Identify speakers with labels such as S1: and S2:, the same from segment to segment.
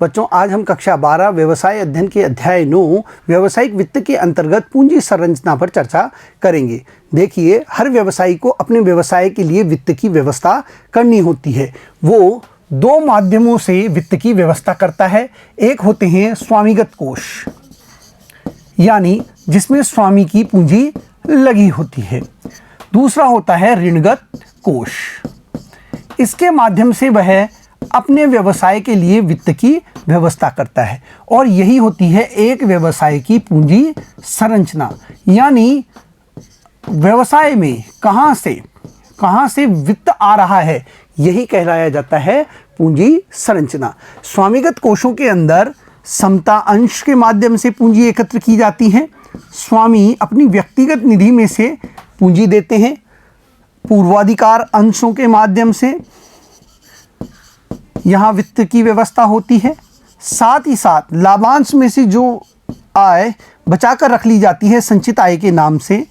S1: बच्चों, आज हम कक्षा 12 व्यवसाय अध्ययन के अध्याय 9 व्यावसायिक वित्त के अंतर्गत पूंजी संरचना पर चर्चा करेंगे। देखिए, हर व्यवसायी को अपने व्यवसाय के लिए वित्त की व्यवस्था करनी होती है। वो दो माध्यमों से वित्त की व्यवस्था करता है। एक होते हैं स्वामीगत कोष, यानी जिसमें स्वामी की पूंजी लगी होती है। दूसरा होता है ऋणगत कोष। इसके माध्यम से वह अपने व्यवसाय के लिए वित्त की व्यवस्था करता है और यही होती है एक व्यवसाय की पूंजी संरचना। यानी व्यवसाय में कहां से वित्त आ रहा है, यही कहलाया जाता है पूंजी संरचना। स्वामीगत कोषों के अंदर समता अंश के माध्यम से पूंजी एकत्र की जाती है। स्वामी अपनी व्यक्तिगत निधि में से पूंजी देते हैं। पूर्वाधिकार अंशों के माध्यम से यहाँ वित्त की व्यवस्था होती है। साथ ही साथ लाभांश में से जो आय बचाकर रख ली जाती है संचित आय के नाम से,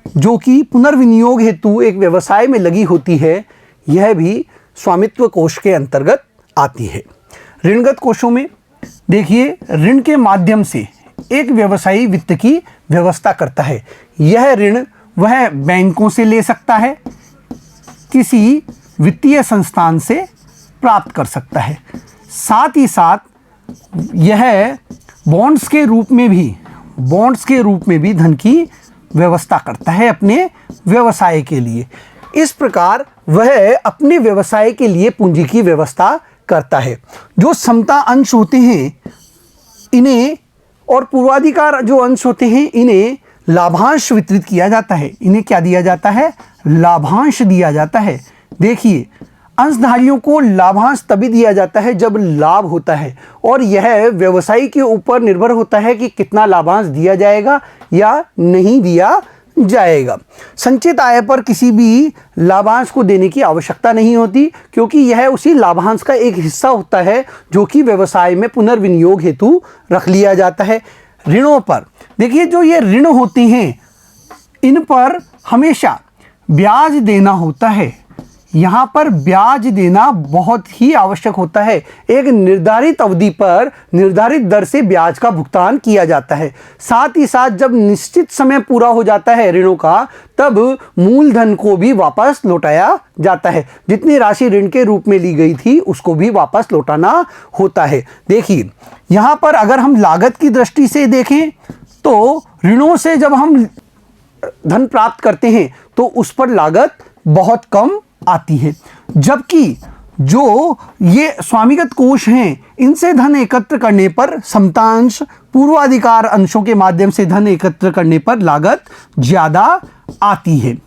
S1: जो कि पुनर्विनियोग हेतु एक व्यवसाय में लगी होती है, यह भी स्वामित्व कोष के अंतर्गत आती है। ऋणगत कोषों में देखिए, ऋण के माध्यम से एक व्यवसायी वित्त की व्यवस्था करता है। यह ऋण वह बैंकों से ले सकता है, किसी वित्तीय संस्थान से प्राप्त कर सकता है। साथ ही साथ यह बॉन्ड्स के रूप में भी धन की व्यवस्था करता है अपने व्यवसाय के लिए। इस प्रकार वह अपने व्यवसाय के लिए पूंजी की व्यवस्था करता है। जो समता अंश होते हैं इन्हें, और पूर्वाधिकार जो अंश होते हैं, इन्हें लाभांश वितरित किया जाता है। इन्हें क्या दिया जाता है? लाभांश दिया जाता है। देखिए, अंशधारियों को लाभांश तभी दिया जाता है जब लाभ होता है, और यह व्यवसायी के ऊपर निर्भर होता है कि कितना लाभांश दिया जाएगा या नहीं दिया जाएगा। संचित आय पर किसी भी लाभांश को देने की आवश्यकता नहीं होती, क्योंकि यह उसी लाभांश का एक हिस्सा होता है जो कि व्यवसाय में पुनर्विनियोग हेतु रख लिया जाता है। ऋणों पर देखिए, जो ये ऋण होते हैं इन पर हमेशा ब्याज देना होता है। यहाँ पर ब्याज देना बहुत ही आवश्यक होता है। एक निर्धारित अवधि पर निर्धारित दर से ब्याज का भुगतान किया जाता है। साथ ही साथ जब निश्चित समय पूरा हो जाता है ऋणों का, तब मूलधन को भी वापस लौटाया जाता है। जितनी राशि ऋण के रूप में ली गई थी उसको भी वापस लौटाना होता है। देखिए, यहाँ पर अगर हम लागत की दृष्टि से देखें तो ऋणों से जब हम धन प्राप्त करते हैं तो उस पर लागत बहुत कम आती है, जबकि जो ये स्वामीगत कोष हैं इनसे धन एकत्र करने पर समतांश, पूर्वाधिकार अंशों के माध्यम से धन एकत्र करने पर लागत ज़्यादा आती है।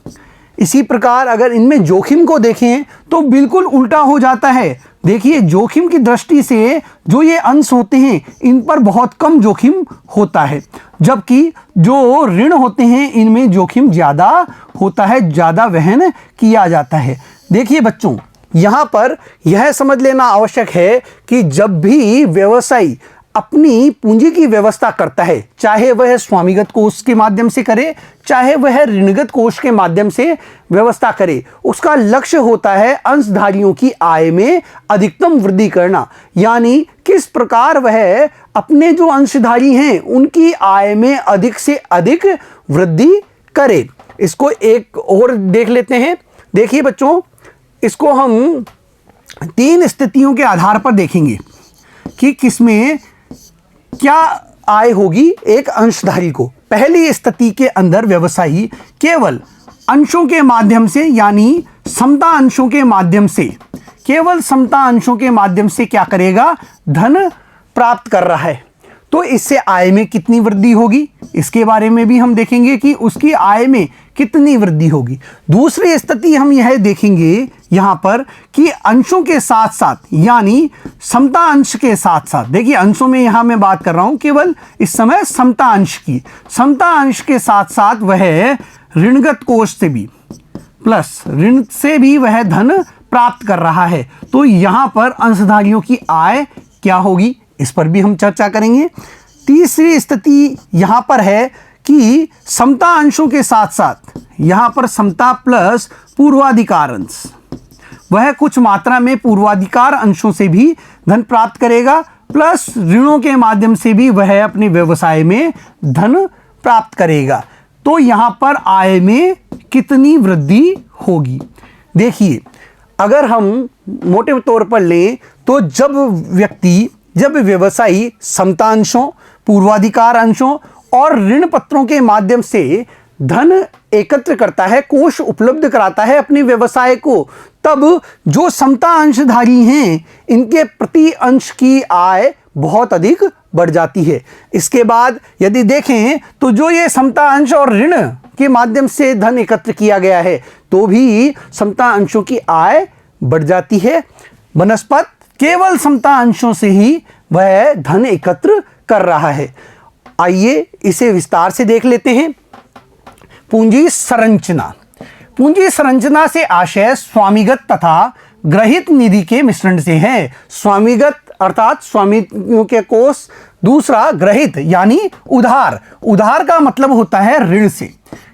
S1: इसी प्रकार अगर इनमें जोखिम को देखें तो बिल्कुल उल्टा हो जाता है। देखिए, जोखिम की दृष्टि से जो ये अंश होते हैं इन पर बहुत कम जोखिम होता है, जबकि जो ऋण होते हैं इनमें जोखिम ज़्यादा होता है, ज़्यादा वहन किया जाता है। देखिए बच्चों, यहाँ पर यह समझ लेना आवश्यक है कि जब भी व्यवसायी अपनी पूंजी की व्यवस्था करता है, चाहे वह स्वामीगत कोष के माध्यम से करे, चाहे वह ऋणगत कोष के माध्यम से व्यवस्था करे, उसका लक्ष्य होता है अंशधारियों की आय में अधिकतम वृद्धि करना। यानी किस प्रकार वह अपने जो अंशधारी हैं उनकी आय में अधिक से अधिक वृद्धि करे। इसको एक और देख लेते हैं। देखिए बच्चों, इसको हम 3 स्थितियों के आधार पर देखेंगे कि किसमें क्या आय होगी एक अंशधारी को। पहली स्थिति के अंदर व्यवसायी केवल अंशों के माध्यम से, यानी समता अंशों के माध्यम से, केवल समता अंशों के माध्यम से क्या करेगा? धन प्राप्त कर रहा है। तो इससे आय में कितनी वृद्धि होगी, इसके बारे में भी हम देखेंगे कि उसकी आय में कितनी वृद्धि होगी। दूसरी स्थिति हम यह देखेंगे यहाँ पर कि अंशों के साथ साथ, यानी समता अंश के साथ साथ, देखिए अंशों में यहाँ मैं बात कर रहा हूँ केवल इस समय समता अंश की, समता अंश के साथ साथ वह ऋणगत कोष से भी प्लस ऋण से भी वह धन प्राप्त कर रहा है। तो यहाँ पर अंशधारियों की आय क्या होगी, इस पर भी हम चर्चा करेंगे। तीसरी स्थिति यहाँ पर है कि समता अंशों के साथ साथ यहाँ पर समता प्लस पूर्वाधिकार अंश, वह कुछ मात्रा में पूर्वाधिकार अंशों से भी धन प्राप्त करेगा। प्लस ऋणों के माध्यम से भी वह अपने व्यवसाय में धन प्राप्त करेगा। तो यहां पर आय में कितनी वृद्धि होगी? देखिए, अगर हम मोटे तौर पर लें तो जब व्यवसायी समता अंशों, पूर्वाधिकार अंशों और ऋण पत्रों के माध्यम से धन एकत्र करता है, कोष उपलब्ध कराता है अपने व्यवसाय को, तब जो समता अंशधारी हैं इनके प्रति अंश की आय बहुत अधिक बढ़ जाती है। इसके बाद यदि देखें तो जो ये समता अंश और ऋण के माध्यम से धन एकत्र किया गया है तो भी समता अंशों की आय बढ़ जाती है। बनस्पत केवल समता अंशों से ही वह धन एकत्र कर रहा है। आइए इसे विस्तार से देख लेते हैं। पूंजी संरचना। पूंजी संरचना से आशय स्वामीगत तथा ग्रहित निधि के मिश्रण से है। स्वामीगत अर्थात स्वामियों के कोष, दूसरा ग्रहित यानी उधार। उधार का मतलब होता है ऋण से,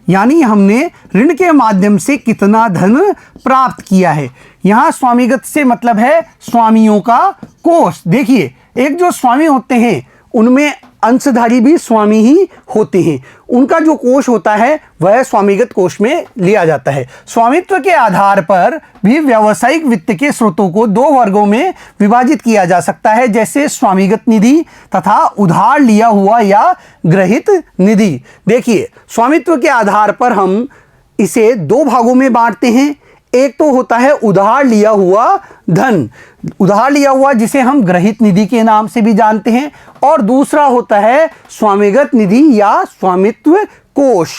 S1: यानी हमने ऋण के माध्यम से कितना धन प्राप्त किया है। यहां स्वामीगत से मतलब है स्वामियों का कोष। देखिए, एक जो स्वामी होते हैं उनमें अंशधारी भी स्वामी ही होते हैं, उनका जो कोष होता है वह स्वामीगत कोष में लिया जाता है। स्वामित्व के आधार पर भी व्यावसायिक वित्त के स्रोतों को दो वर्गों में विभाजित किया जा सकता है, जैसे स्वामीगत निधि तथा उधार लिया हुआ या ग्रहित निधि। देखिए, स्वामित्व के आधार पर हम इसे दो भागों में बांटते हैं। एक तो होता है उधार लिया हुआ धन, उधार लिया हुआ जिसे हम ग्रहित निधि के नाम से भी जानते हैं, और दूसरा होता है स्वामीगत निधि या स्वामित्व कोष।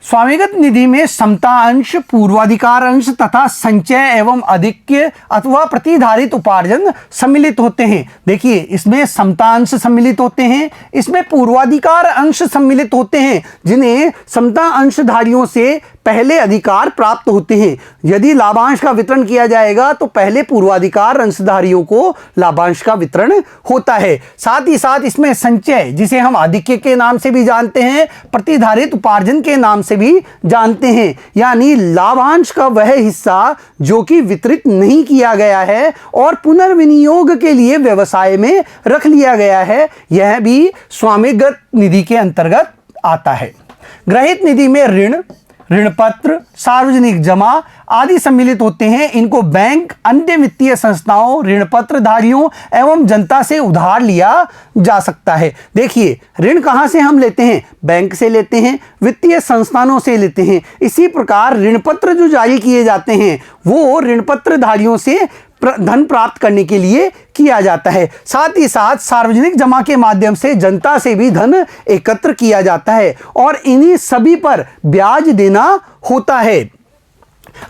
S1: स्वामीगत निधि में समता अंश, पूर्वाधिकार अंश तथा संचय एवं आधिक्य अथवा प्रतिधारित उपार्जन सम्मिलित होते हैं। देखिए, इसमें समता अंश सम्मिलित होते हैं, इसमें पूर्वाधिकार अंश सम्मिलित होते हैं, जिन्हें समता अंशधारियों से पहले अधिकार प्राप्त होते हैं। यदि लाभांश का वितरण किया जाएगा तो पहले पूर्वाधिकार अंशधारियों को लाभांश का वितरण होता है। साथ ही साथ इसमें संचय, जिसे हम आधिक्य के नाम से भी जानते हैं, प्रतिधारित उपार्जन के नाम से भी जानते हैं, यानी लाभांश का वह हिस्सा जो कि वितरित नहीं किया गया है और पुनर्विनियोग के लिए व्यवसाय में रख लिया गया है, यह भी स्वामीगत निधि के अंतर्गत आता है। ग्रहित निधि में ऋण, ऋण पत्र, सार्वजनिक जमा आदि सम्मिलित होते हैं। इनको बैंक, अन्य वित्तीय संस्थाओं, ऋण पत्र धारियों एवं जनता से उधार लिया जा सकता है। देखिए, ऋण कहां से हम लेते हैं? बैंक से लेते हैं, वित्तीय संस्थानों से लेते हैं। इसी प्रकार ऋण पत्र जो जारी किए जाते हैं वो ऋण पत्र धारियों से धन प्राप्त करने के लिए किया जाता है। साथ ही साथ सार्वजनिक जमा के माध्यम से जनता से भी धन एकत्र किया जाता है और इन्हीं सभी पर ब्याज देना होता है।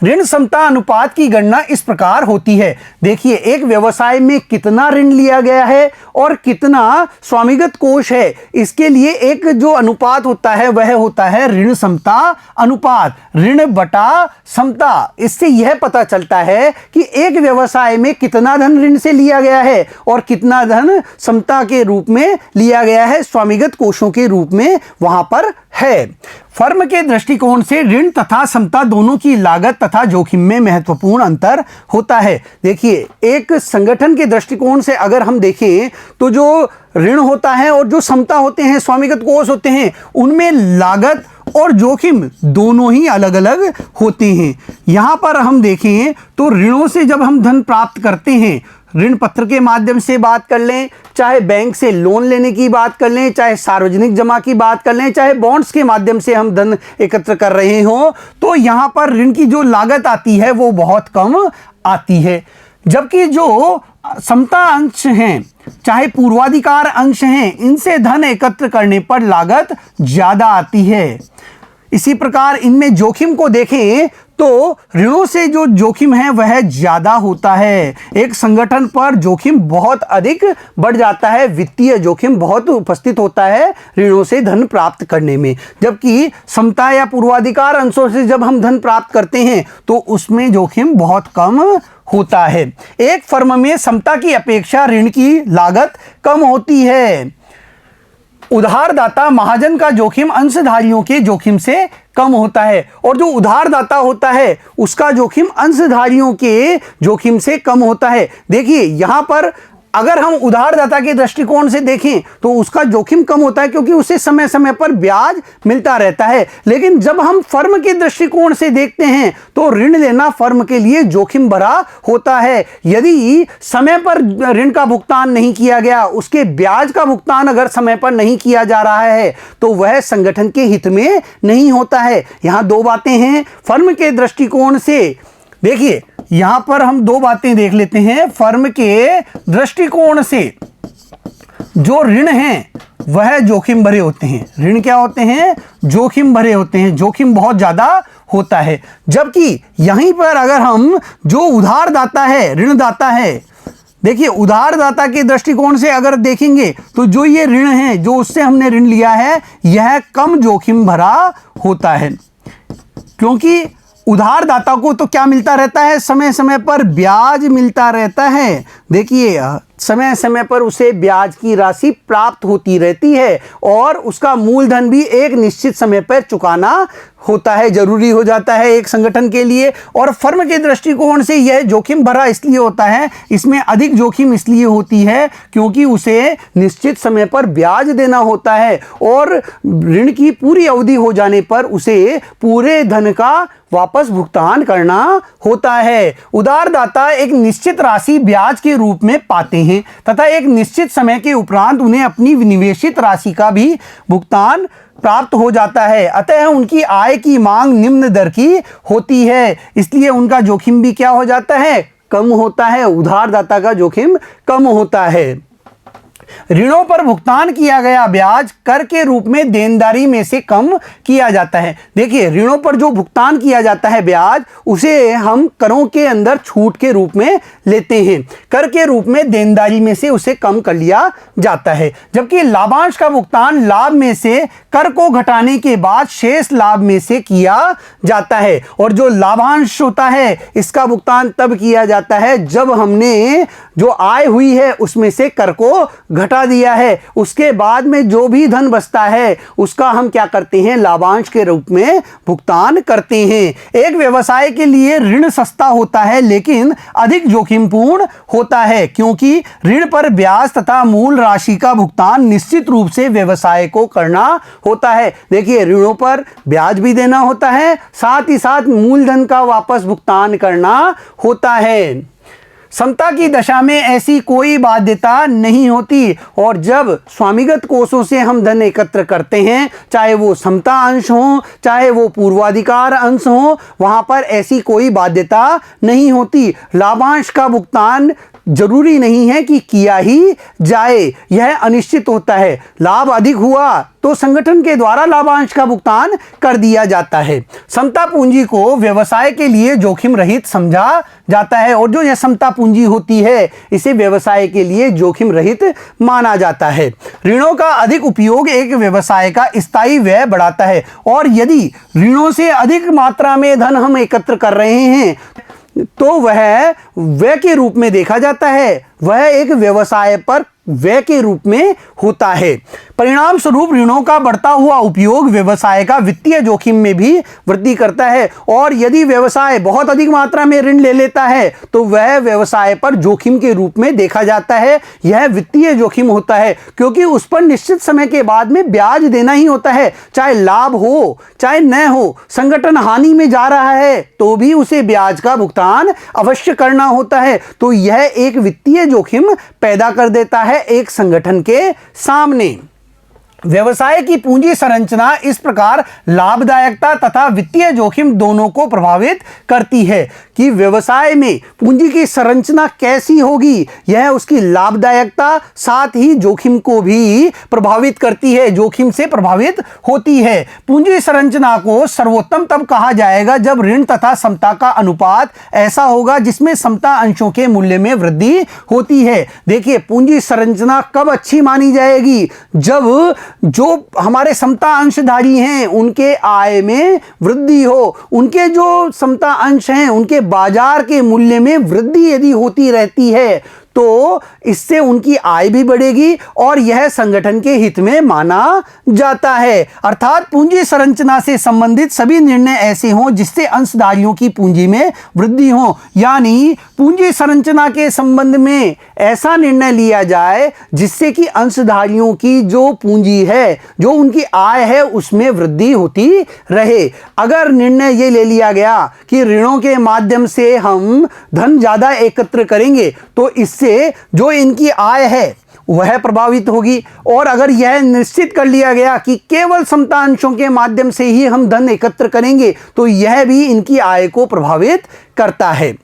S1: ऋण समता अनुपात की गणना इस प्रकार होती है। देखिए, एक व्यवसाय में कितना ऋण लिया गया है और कितना स्वामीगत कोष है, इसके लिए एक जो अनुपात होता है वह होता है ऋण समता अनुपात, ऋण बटा समता। इससे यह पता चलता है कि एक व्यवसाय में कितना धन ऋण से लिया गया है और कितना धन समता के रूप में लिया गया है, स्वामीगत कोषों के रूप में वहां पर है। फर्म के दृष्टिकोण से ऋण तथा समता दोनों की लागत तथा जोखिम में महत्वपूर्ण अंतर होता है। देखिए, एक संगठन के दृष्टिकोण से अगर हम देखें तो जो ऋण होता है और जो समता होते हैं, स्वामीगत कोष होते हैं, उनमें लागत और जोखिम दोनों ही अलग अलग होते हैं। यहां पर हम देखें तो ऋणों से जब हम धन प्राप्त करते हैं, ऋण पत्र के माध्यम से बात कर लें, चाहे बैंक से लोन लेने की बात कर लें, चाहे सार्वजनिक जमा की बात कर लें, चाहे बॉन्ड्स के माध्यम से हम धन एकत्र कर रहे हों, तो यहां पर ऋण की जो लागत आती है वो बहुत कम आती है। जबकि जो समता अंश हैं, चाहे पूर्वाधिकार अंश हैं, इनसे धन एकत्र करने पर लागत ज्यादा आती है। इसी प्रकार इनमें जोखिम को देखें तो ऋणों से जो जोखिम है वह ज्यादा होता है। एक संगठन पर जोखिम बहुत अधिक बढ़ जाता है, वित्तीय जोखिम बहुत उपस्थित होता है ऋणों से धन प्राप्त करने में। जबकि समता या पूर्वाधिकार अंशों से जब हम धन प्राप्त करते हैं तो उसमें जोखिम बहुत कम होता है। एक फर्म में समता की अपेक्षा ऋण की लागत कम होती है। उधारदाता महाजन का जोखिम अंशधारियों के जोखिम से कम होता है और जो उधारदाता होता है उसका जोखिम अंशधारियों के जोखिम से कम होता है। देखिए, यहां पर अगर हम उधारदाता के दृष्टिकोण से देखें तो उसका जोखिम कम होता है, क्योंकि उसे समय समय पर ब्याज मिलता रहता है। लेकिन जब हम फर्म के दृष्टिकोण से देखते हैं तो ऋण लेना फर्म के लिए जोखिम भरा होता है। यदि समय पर ऋण का भुगतान नहीं किया गया, उसके ब्याज का भुगतान अगर समय पर नहीं किया जा रहा है, तो वह संगठन के हित में नहीं होता है। यहां दो बातें हैं फर्म के दृष्टिकोण से। देखिए, यहां पर हम दो बातें देख लेते हैं। फर्म के दृष्टिकोण से जो ऋण हैं वह जोखिम भरे होते हैं। ऋण क्या होते हैं? जोखिम भरे होते हैं, जोखिम बहुत ज्यादा होता है। जबकि यहीं पर अगर हम जो उधारदाता है, ऋणदाता है, देखिए उधारदाता के दृष्टिकोण से अगर देखेंगे तो जो ये ऋण है, जो उससे हमने ऋण लिया है, यह कम जोखिम भरा होता है। क्योंकि उधारदाता को तो क्या मिलता रहता है? समय समय पर ब्याज मिलता रहता है। देखिए, समय समय पर उसे ब्याज की राशि प्राप्त होती रहती है और उसका मूलधन भी एक निश्चित समय पर चुकाना होता है, जरूरी हो जाता है एक संगठन के लिए। और फर्म के दृष्टिकोण से यह जोखिम भरा इसलिए होता है, इसमें अधिक जोखिम इसलिए होती है क्योंकि उसे निश्चित समय पर ब्याज देना होता है और ऋण की पूरी अवधि हो जाने पर उसे पूरे धन का वापस भुगतान करना होता है। उधारदाता एक निश्चित राशि ब्याज के रूप में पाते हैं तथा एक निश्चित समय के उपरांत उन्हें अपनी विनिवेशित राशि का भी भुगतान प्राप्त हो जाता है। अतः उनकी आय की मांग निम्न दर की होती है, इसलिए उनका जोखिम भी क्या हो जाता है? कम होता है। उधारदाता का जोखिम कम होता है। ऋणों पर भुगतान किया गया ब्याज कर के रूप में देनदारी में से कम किया जाता है। देखिए, ऋणों पर जो भुगतान किया जाता है ब्याज, उसे हम करों के अंदर छूट के रूप में लेते हैं। कर के रूप में देनदारी में से उसे कम कर लिया जाता है। जबकि लाभांश का भुगतान लाभ में से कर को घटाने के बाद शेष लाभ में से किया जाता है। और जो लाभांश होता है, इसका भुगतान तब किया जाता है जब हमने जो आय हुई है उसमें से कर को घटा दिया है। उसके बाद में जो भी धन बचता है उसका हम क्या करते हैं? लाभांश के रूप में भुगतान करते हैं। एक व्यवसाय के लिए ऋण सस्ता होता है लेकिन अधिक जोखिमपूर्ण होता है, क्योंकि ऋण पर ब्याज तथा मूल राशि का भुगतान निश्चित रूप से व्यवसाय को करना होता है। देखिए, ऋणों पर ब्याज भी देना होता है, साथ ही साथ मूलधन का वापस भुगतान करना होता है। समता की दशा में ऐसी कोई बाध्यता नहीं होती और जब स्वामिगत कोषों से हम धन एकत्र करते हैं, चाहे वो समता अंश हो चाहे वो पूर्वाधिकार अंश हो, वहां पर ऐसी कोई बाध्यता नहीं होती। लाभांश का भुगतान जरूरी नहीं है कि किया ही जाए, यह अनिश्चित होता है। लाभ अधिक हुआ तो संगठन के द्वारा लाभांश का भुगतान कर दिया जाता है। समता पूंजी को व्यवसाय के लिए जोखिम रहित समझा जाता है और जो यह समता पूंजी होती है इसे व्यवसाय के लिए जोखिम रहित माना जाता है। ऋणों का अधिक उपयोग एक व्यवसाय का स्थायी व्यय बढ़ाता है और यदि ऋणों से अधिक मात्रा में धन हम एकत्र कर रहे हैं तो वह व्यय के रूप में देखा जाता है, वह एक व्यवसाय पर व्यय के रूप में होता है। परिणाम स्वरूप ऋणों का बढ़ता हुआ उपयोग व्यवसाय का वित्तीय जोखिम में भी वृद्धि करता है और यदि व्यवसाय बहुत अधिक मात्रा में ऋण ले लेता है तो वह व्यवसाय पर जोखिम के रूप में देखा जाता है। यह वित्तीय जोखिम होता है क्योंकि उस पर निश्चित समय के बाद में ब्याज देना ही होता है, चाहे लाभ हो चाहे न हो। संगठन हानि में जा रहा है तो भी उसे ब्याज का भुगतान अवश्य करना होता है। तो यह एक वित्तीय जोखिम पैदा कर देता है एक संगठन के सामने। व्यवसाय की पूंजी संरचना इस प्रकार लाभदायकता तथा वित्तीय जोखिम दोनों को प्रभावित करती है कि व्यवसाय में पूंजी की संरचना कैसी होगी, यह उसकी लाभदायकता साथ ही जोखिम को भी प्रभावित करती है, जोखिम से प्रभावित होती है। पूंजी संरचना को सर्वोत्तम तब कहा जाएगा जब ऋण तथा समता का अनुपात ऐसा होगा जिसमें समता अंशों के मूल्य में वृद्धि होती है। देखिए, पूंजी संरचना कब अच्छी मानी जाएगी? जब जो हमारे समता अंशधारी हैं उनके आय में वृद्धि हो, उनके जो समता अंश हैं उनके बाजार के मूल्य में वृद्धि यदि होती रहती है तो इससे उनकी आय भी बढ़ेगी और यह संगठन के हित में माना जाता है। अर्थात पूंजी संरचना से संबंधित सभी निर्णय ऐसे हों जिससे अंशधारियों की पूंजी में वृद्धि हो, यानी पूंजी संरचना के संबंध में ऐसा निर्णय लिया जाए जिससे कि अंशधारियों की जो पूंजी है, जो उनकी आय है, उसमें वृद्धि होती रहे। अगर निर्णय ये ले लिया गया कि ऋणों के माध्यम से हम धन ज्यादा एकत्र करेंगे तो इससे जो इनकी आय है वह प्रभावित होगी, और अगर यह निश्चित कर लिया गया कि केवल समता अंशों के माध्यम से ही हम धन एकत्र करेंगे तो यह भी इनकी आय को प्रभावित करता है।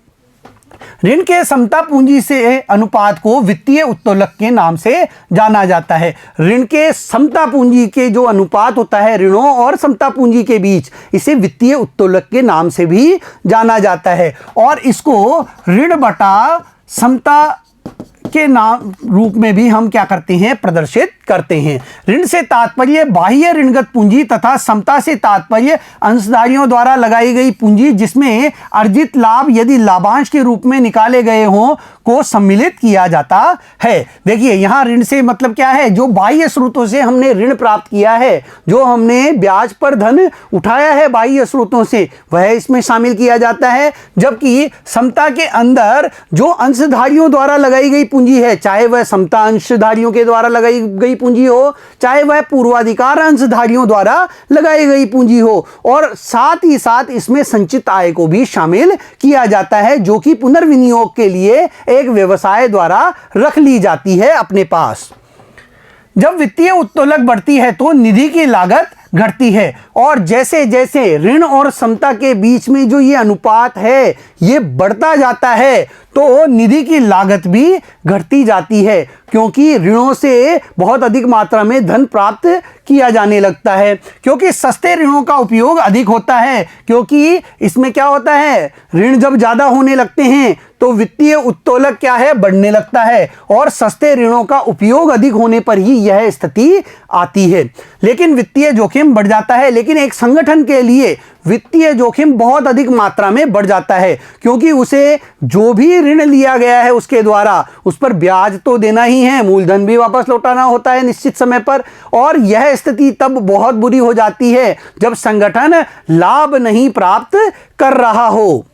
S1: ऋण के समता पूंजी से अनुपात को वित्तीय उत्तोलक के नाम से जाना जाता है। ऋण के समता पूंजी के जो अनुपात होता है ऋणों और समता पूंजी के बीच, इसे वित्तीय उत्तोलक के नाम से भी जाना जाता है, और इसको ऋण बटा समता के नाम रूप में भी हम क्या करते हैं, प्रदर्शित करते हैं। ऋण से तात्पर्य बाह्य ऋणगत पूंजी तथा समता से तात्पर्य अंशधारियों द्वारा लगाई गई पूंजी जिसमें अर्जित लाभ यदि लाभांश के रूप में निकाले गए हों को सम्मिलित किया जाता है। देखिए यहां ऋण से मतलब क्या है, जो बाह्य स्रोतों से हमने ऋण प्राप्त किया है, जो हमने ब्याज पर धन उठाया है बाह्य स्रोतों से, वह इसमें शामिल किया जाता है। जबकि समता के अंदर जो अंशधारियों द्वारा लगाई गई पूंजी है, चाहे वह समता अंशधारियों के द्वारा लगाई गई पूंजी हो, चाहे वह पूर्वाधिकार अंशधारियों द्वारा लगाई गई पूंजी हो, और साथ ही साथ इसमें संचित आय को भी शामिल किया जाता है, जो कि पुनर्विनियोग के लिए एक व्यवसाय द्वारा रख ली जाती है अपने पास। जब वित्तीय उत्तोलक बढ़ती है तो निधि की लागत घटती है, और जैसे जैसे ऋण और समता के बीच में जो ये अनुपात है ये बढ़ता जाता है तो निधि की लागत भी घटती जाती है, क्योंकि ऋणों से बहुत अधिक मात्रा में धन प्राप्त किया जाने लगता है, क्योंकि सस्ते ऋणों का उपयोग अधिक होता है। क्योंकि इसमें क्या होता है, ऋण जब ज़्यादा होने लगते हैं तो वित्तीय उत्तोलक क्या है, बढ़ने लगता है, और सस्ते ऋणों का उपयोग अधिक होने पर ही यह स्थिति आती है। लेकिन वित्तीय जोखिम बढ़ जाता है, लेकिन एक संगठन के लिए वित्तीय जोखिम बहुत अधिक मात्रा में बढ़ जाता है, क्योंकि उसे जो भी ऋण लिया गया है उसके द्वारा उस पर ब्याज तो देना ही है, मूलधन भी वापस लौटाना होता है निश्चित समय पर, और यह स्थिति तब बहुत बुरी हो जाती है जब संगठन लाभ नहीं प्राप्त कर रहा हो।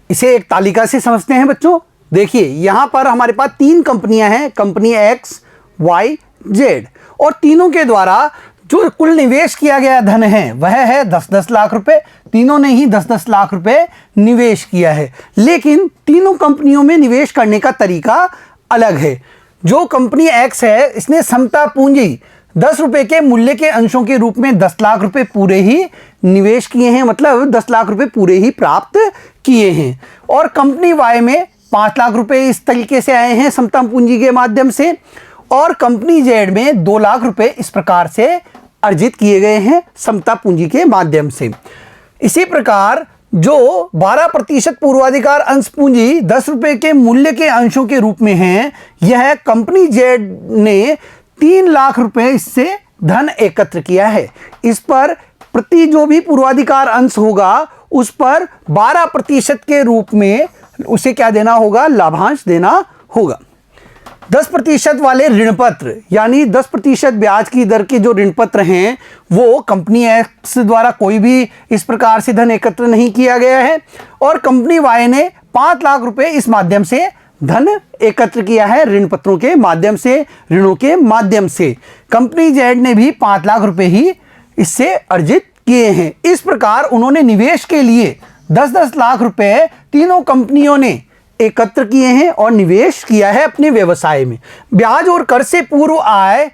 S1: इसे एक तालिका से समझते हैं बच्चों। देखिए यहां पर हमारे पास 3 कंपनियां हैं, कंपनी एक्स, वाई, जेड, और तीनों के द्वारा जो कुल निवेश किया गया धन है वह है 10-10 लाख रुपए। तीनों ने ही 10-10 लाख रुपए निवेश किया है, लेकिन तीनों कंपनियों में निवेश करने का तरीका अलग है। जो कंपनी एक्स है इसने समता पूंजी 10 रुपए के मूल्य के अंशों के रूप में 10 लाख रुपए पूरे ही निवेश किए हैं, मतलब 10 लाख रुपए पूरे ही प्राप्त किए हैं। और कंपनी वाई में 5 लाख रुपए इस तरीके से आए हैं समता पूंजी के माध्यम से, और कंपनी जेड में 2 लाख रुपए इस प्रकार से अर्जित किए गए हैं समता पूंजी के माध्यम से। इसी प्रकार जो 12% पूर्वाधिकार अंश पूंजी 10 रुपए के मूल्य के अंशों के रूप में है, यह कंपनी जेड ने 3 लाख रुपए इससे धन एकत्र किया है। इस पर प्रति जो भी पूर्वाधिकार अंश होगा उस पर 12% के रूप में उसे क्या देना होगा, लाभांश देना होगा। 10% वाले ऋण पत्र, यानी 10% ब्याज की दर के जो ऋण पत्र हैं वो कंपनी एक्स द्वारा कोई भी इस प्रकार से धन एकत्र नहीं किया गया है, और कंपनी वाई ने 5 लाख रुपए इस माध्यम से धन एकत्र किया है, ऋण पत्रों के माध्यम से, ऋणों के माध्यम से। कंपनी जेड ने भी 5 लाख रुपए ही इससे अर्जित किए हैं। इस प्रकार उन्होंने निवेश के लिए 10-10 लाख रुपए तीनों कंपनियों ने एकत्र किए हैं और निवेश किया है अपने व्यवसाय में। ब्याज और कर से पूर्व आय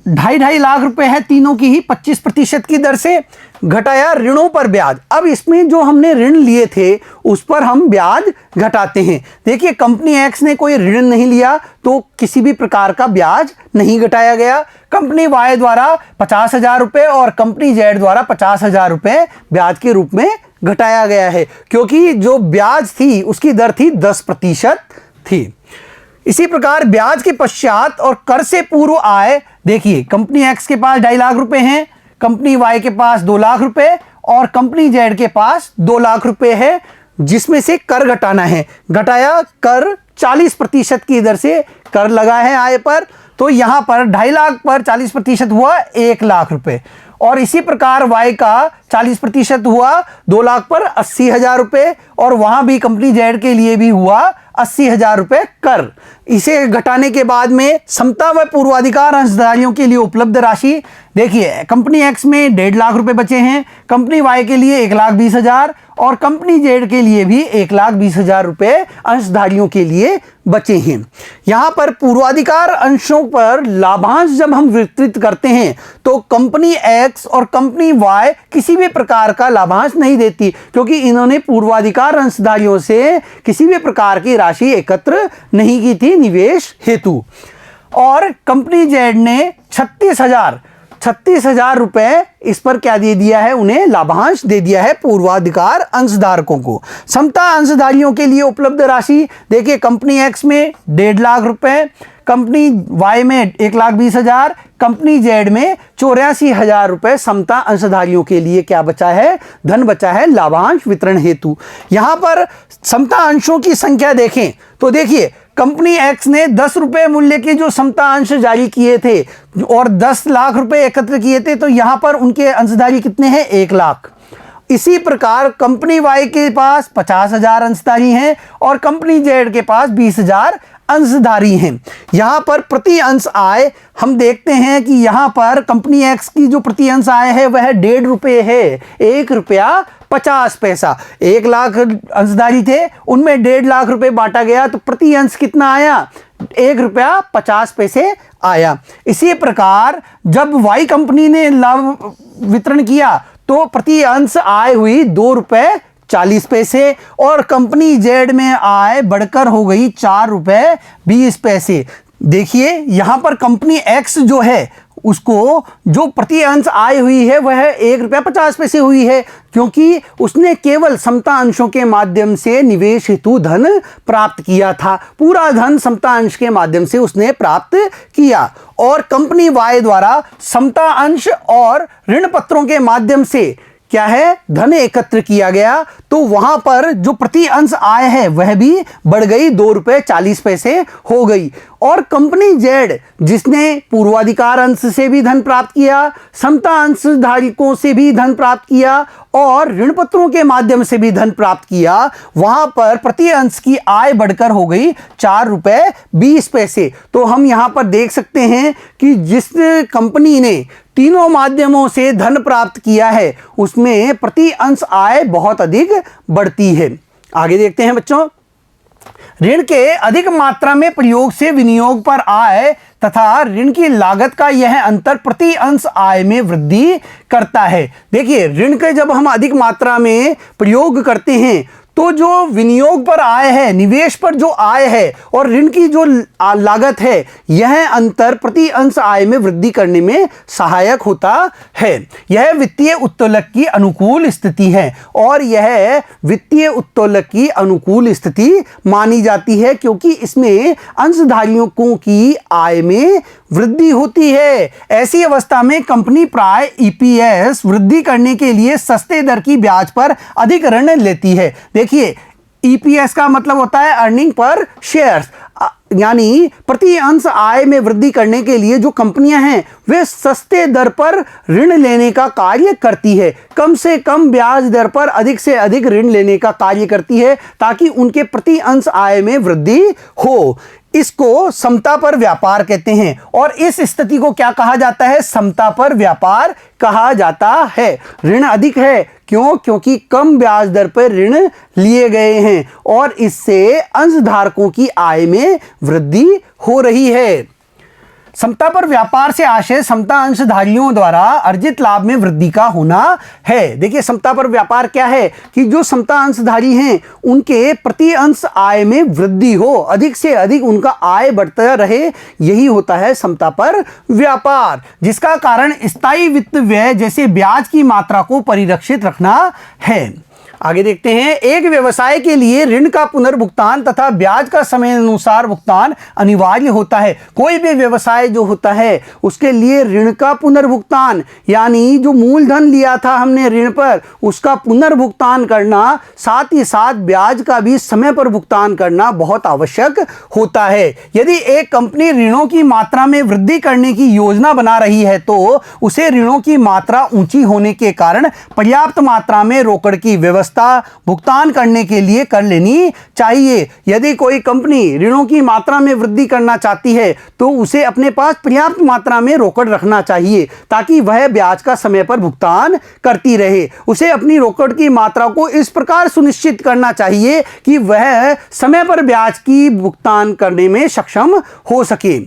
S1: 2.5 लाख रुपए है तीनों की ही 25% की दर से, घटाया ऋणों पर ब्याज। अब इसमें जो हमने ऋण लिए थे उस पर हम ब्याज घटाते हैं। देखिए कंपनी एक्स ने कोई ऋण नहीं लिया तो किसी भी प्रकार का ब्याज नहीं घटाया गया। कंपनी वाई द्वारा 50,000 रुपए और कंपनी जेड द्वारा 50,000 रुपए ब्याज के रूप में घटाया गया है, क्योंकि जो ब्याज थी उसकी दर थी 10% थी। इसी प्रकार ब्याज के पश्चात और कर से पूर्व आय, देखिए कंपनी एक्स के पास 2.5 लाख रुपए हैं, कंपनी वाई के पास 2 लाख रुपए और कंपनी जेड के पास 2 लाख रुपए है, जिसमें से कर घटाना है। घटाया कर 40% की दर से कर लगा है आय पर। तो यहां पर 2.5 लाख पर 40% हुआ 1 लाख रुपए, और इसी प्रकार वाई का 40% हुआ 2 लाख पर 80,000 रुपए, और वहां भी कंपनी जेड के लिए भी हुआ 80,000 रुपए कर। इसे घटाने के बाद में समता व पूर्वाधिकार अंशधारियों के लिए उपलब्ध राशि देखिए, कंपनी एक्स में 1.5 लाख रुपए बचे हैं, कंपनी वाई के लिए 1,20,000 और कंपनी जेड के लिए भी 1,20,000 रुपए अंशधारियों के लिए बचे हैं। यहां पर पूर्वाधिकार अंशों पर लाभांश जब हम वितरित करते हैं तो कंपनी एक्स और कंपनी वाई किसी भी प्रकार का लाभांश नहीं देती, क्योंकि इन्होंने पूर्वाधिकार अंशधारियों से किसी भी प्रकार की राशि एकत्र नहीं की थी निवेश हेतु। और कंपनी जेड ने 36,000 रुपए इस पर क्या दे दिया है, उन्हें लाभांश दे दिया है पूर्वाधिकार अंशधारकों को। समता अंशधारियों के लिए उपलब्ध राशि देखिए, कंपनी एक्स में 1.5 लाख रुपए, कंपनी वाई में 1,20,000, कंपनी जेड में 84,000 रुपए समता अंशधारियों के लिए क्या बचा है, धन बचा है लाभांश वितरण हेतु। यहां पर समता अंशों की संख्या देखें तो देखिए, कंपनी एक्स ने 10 रुपए मूल्य के जो समता अंश जारी किए थे और 10 लाख रुपए एकत्र किए थे, तो यहां पर उनके अंशधारी कितने हैं, 1 लाख। इसी प्रकार कंपनी वाई के पास 50,000 अंशधारी हैं और कंपनी जेड के पास 20,000 अंशधारी हैं। यहां पर प्रति अंश आय हम देखते हैं कि यहां पर कंपनी एक्स की जो प्रति अंश आय है वह 1.5 रुपये है, 1 रुपया 50 पैसा। 1 लाख अंशधारी थे, उनमें 1.5 लाख रुपए बांटा गया, तो प्रति अंश कितना आया, 1 रुपया 50 पैसे आया। इसी प्रकार जब वाई कंपनी ने लाभ वितरण किया तो प्रति अंश आय हुई 2 रुपये 40 पैसे, और कंपनी जेड में आय बढ़कर हो गई 4 रुपये 20 पैसे। देखिए यहां पर कंपनी एक्स जो है उसको जो प्रति अंश आय हुई है वह 1 रुपया 50 पैसे हुई है, क्योंकि उसने केवल समता अंशों के माध्यम से निवेश हेतु धन प्राप्त किया था। पूरा धन समता अंश के माध्यम से उसने प्राप्त किया। और कंपनी वाई द्वारा समता अंश और ऋण पत्रों के माध्यम से क्या है, धन एकत्र किया गया, तो वहां पर जो प्रति अंश आय है वह भी बढ़ गई, 2 रुपये 40 पैसे हो गई। और कंपनी जेड जिसने पूर्वाधिकार अंश से भी धन प्राप्त किया, समता अंश धारकों से भी धन प्राप्त किया और ऋण पत्रों के माध्यम से भी धन प्राप्त किया, वहां पर प्रति अंश की आय बढ़कर हो गई 4 रुपये 20 पैसे। तो हम यहां पर देख सकते हैं कि जिस कंपनी ने तीनों माध्यमों से धन प्राप्त किया है उसमें प्रति अंश आय बहुत अधिक बढ़ती है। आगे देखते हैं बच्चों, ऋण के अधिक मात्रा में प्रयोग से विनियोग पर आय तथा ऋण की लागत का यह अंतर प्रति अंश आय में वृद्धि करता है। देखिए ऋण के जब हम अधिक मात्रा में प्रयोग करते हैं तो जो विनियोग पर आय है, निवेश पर जो आय है और ऋण की जो लागत है, यह अंतर प्रति अंश आय में वृद्धि करने में सहायक होता है। यह वित्तीय उत्तोलक की अनुकूल स्थिति है और यह वित्तीय उत्तोलक की अनुकूल स्थिति मानी जाती है, क्योंकि इसमें अंशधारियों की आय में वृद्धि होती है। ऐसी अवस्था में कंपनी प्राय ईपीएस वृद्धि करने के लिए सस्ते दर की ब्याज पर अधिक ऋण लेती है। देखिए ईपीएस का मतलब होता है अर्निंग पर शेयर्स, यानी प्रति अंश आय में वृद्धि करने के लिए जो कंपनियां हैं वे सस्ते दर पर ऋण लेने का कार्य करती है, कम से कम ब्याज दर पर अधिक से अधिक ऋण लेने का कार्य करती है ताकि उनके प्रति अंश आय में वृद्धि हो। इसको समता पर व्यापार कहते हैं और इस स्थिति को क्या कहा जाता है, समता पर व्यापार कहा जाता है। ऋण अधिक है, क्यों, क्योंकि कम ब्याज दर पर ऋण लिए गए हैं और इससे अंशधारकों की आय में वृद्धि हो रही है। समता पर व्यापार से आशय समता अंशधारियों द्वारा अर्जित लाभ में वृद्धि का होना है। देखिए समता पर व्यापार क्या है कि जो समता अंशधारी हैं उनके प्रति अंश आय में वृद्धि हो, अधिक से अधिक उनका आय बढ़ता रहे, यही होता है समता पर व्यापार, जिसका कारण स्थायी वित्त व्यय जैसे ब्याज की मात्रा को परिरक्षित रखना है। आगे देखते हैं, एक व्यवसाय के लिए ऋण का पुनर्भुगतान तथा ब्याज का समय अनुसार भुगतान अनिवार्य होता है। कोई भी व्यवसाय जो होता है उसके लिए ऋण का पुनर्भुगतान, यानी जो मूलधन लिया था हमने ऋण पर उसका पुनर्भुगतान करना, साथ ही साथ ब्याज का भी समय पर भुगतान करना बहुत आवश्यक होता है। यदि एक कंपनी ऋणों की मात्रा में वृद्धि करने की योजना बना रही है तो उसे ऋणों की मात्रा ऊंची होने के कारण पर्याप्त मात्रा में रोकड़ की व्यवस्था भुगतान करने के लिए कर लेनी चाहिए। यदि कोई कंपनी ऋणों की मात्रा में वृद्धि करना चाहती है तो उसे अपने पास पर्याप्त मात्रा में रोकड़ रखना चाहिए ताकि वह ब्याज का समय पर भुगतान करती रहे। उसे अपनी रोकड़ की मात्रा को इस प्रकार सुनिश्चित करना चाहिए कि वह समय पर ब्याज की भुगतान करने में सक्षम हो सके।